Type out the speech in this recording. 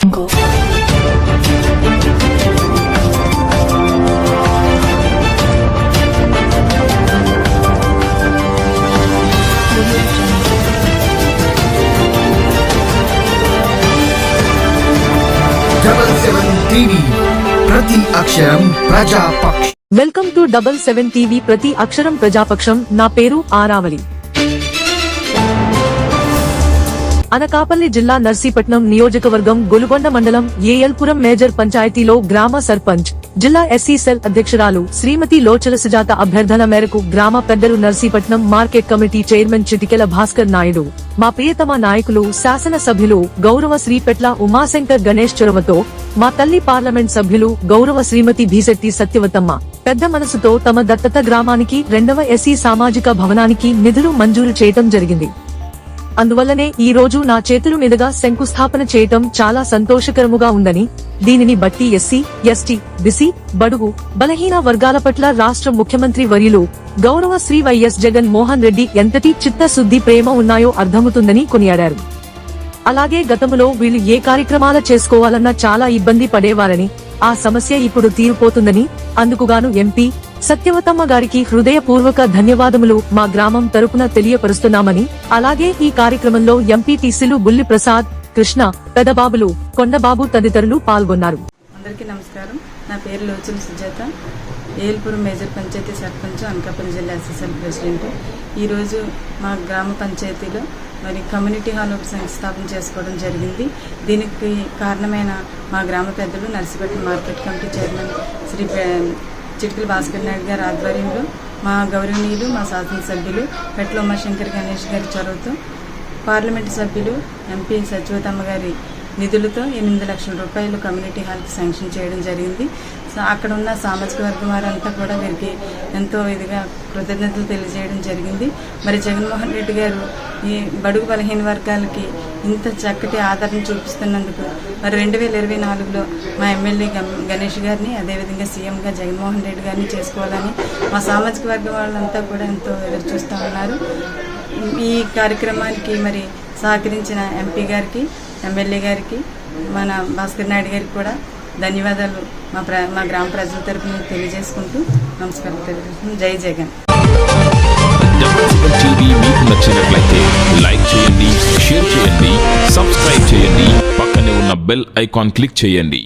ప్రతి అక్షరం ప్రజాపక్షం. Welcome to 77 TV ప్రతి అక్షరం ప్రజాపక్షం. నా పేరు ఆరావళి. అనకాపల్లి జిల్లా నర్సీపట్నం నియోజకవర్గం గొలుగొండ మండలం ఏఎల్పురం మేజర్ పంచాయతీలో గ్రామ సర్పంచ్, జిల్లా ఎస్సీ సెల్ అధ్యక్షురాలు శ్రీమతి లోచల సుజాత అభ్యర్థన మేరకు గ్రామ పెద్దలు, Narsipatnam market committee chairman Chitikela Bhaskar Naidu, మా ప్రియతమ నాయకులు శాసన సభ్యులు గౌరవ శ్రీపెట్ల ఉమాశంకర్ గణేష్ చొరవతో మా తల్లి పార్లమెంట్ సభ్యులు గౌరవ శ్రీమతి భీశెట్టి సత్యవతమ్మ పెద్ద మనసుతో తమ దత్తత గ్రామానికి 2వ ఎస్సీ సామాజిక భవనానికి నిధులు మంజూరు చేయటం జరిగింది. అందువల్లనే ఈ రోజు నా చేతుల మీదుగా శంకుస్థాపన చేయటం చాలా సంతోషకరముగా ఉందని, దీనిని బట్టి ఎస్సీ, ఎస్టీ, బీసీ, బడుగు, బలహీన వర్గాల పట్ల రాష్ట్ర ముఖ్యమంత్రి వర్యులు గౌరవ శ్రీ వైఎస్ జగన్ మోహన్ రెడ్డి ఎంతటి చిత్తశుద్ధి, ప్రేమ ఉన్నాయో అర్థమవుతుందని కొనియాడారు. అలాగే గతంలో వీళ్లు ఏ కార్యక్రమాలు చేసుకోవాలన్నా చాలా ఇబ్బంది పడేవారని, ఆ సమస్య ఇప్పుడు తీరిపోతుందని, అందుకుగాను ఎంపీ సత్యవతమ్మ గారికి హృదయపూర్వక ధన్యవాదములు మా గ్రామం తరపున తెలియపరుస్తున్నామని, అలాగే ఈ కార్యక్రమంలో ఎంపీటీసీలు బుల్లి ప్రసాద్, కృష్ణ, పెదబాబులు, కొండబాబు తదితరులు పాల్గొన్నారు. అందరికీ నమస్కారం. నా పేరు లోచల సుజాత, ఏఎల్పురం మేజర్ పంచాయతీ సర్పంచ్, అనకాపల్లి జిల్లా ఎస్ఎస్ఎల్ ప్రెసిడెంట్. ఈరోజు మా గ్రామ పంచాయతీలో మరి కమ్యూనిటీ హాల్ ఒకటి శంకుస్థాపన చేసుకోవడం జరిగింది. దీనికి కారణమైన మా గ్రామ పెద్దలు, Narsipatnam market committee chairman Shri Chitikela Bhaskar Naidu గారి ఆధ్వర్యంలో, మా గౌరవనీయులు, మా శాసనసభ్యులు పెట్ల ఉమాశంకర్ గణేష్ గారి చొరవతో, పార్లమెంటు సభ్యులు ఎంపీ సత్యవతమ్మ గారి నిధులతో 8 లక్షల రూపాయలు కమ్యూనిటీ హాల్కి శాంక్షన్ చేయడం జరిగింది. అక్కడ ఉన్న సామాజిక వర్గం వారంతా కూడా వీరికి ఎంతో ఇదిగా కృతజ్ఞతలు తెలియజేయడం జరిగింది. మరి జగన్మోహన్ రెడ్డి గారు ఈ బడుగు బలహీన వర్గాలకి ఇంత చక్కటి ఆదరణ చూపిస్తున్నందుకు మరి 2024లో మా ఎమ్మెల్యే గణేష్ గారిని, అదేవిధంగా సీఎంగా జగన్మోహన్ రెడ్డి గారిని చేసుకోవాలని మా సామాజిక వర్గం వాళ్ళంతా కూడా ఎంతో ఎదురు చూస్తూ ఉన్నారు. ఈ కార్యక్రమానికి మరి సహకరించిన ఎంపీ గారికి, ఎమ్మెల్యే గారికి, మన భాస్కర్ నాయుడు గారికి కూడా ధన్యవాదాలు మా గ్రామ ప్రజల తరఫున తెలియజేసుకుంటూ నమస్కారం తెలియజేస్తున్నాం. జై జగన్. మీకు నచ్చినట్లయితే లైక్ చేయండి, షేర్ చేయండి, సబ్స్క్రైబ్ చేయండి, పక్కనే ఉన్న బెల్ ఐకాన్ క్లిక్ చేయండి.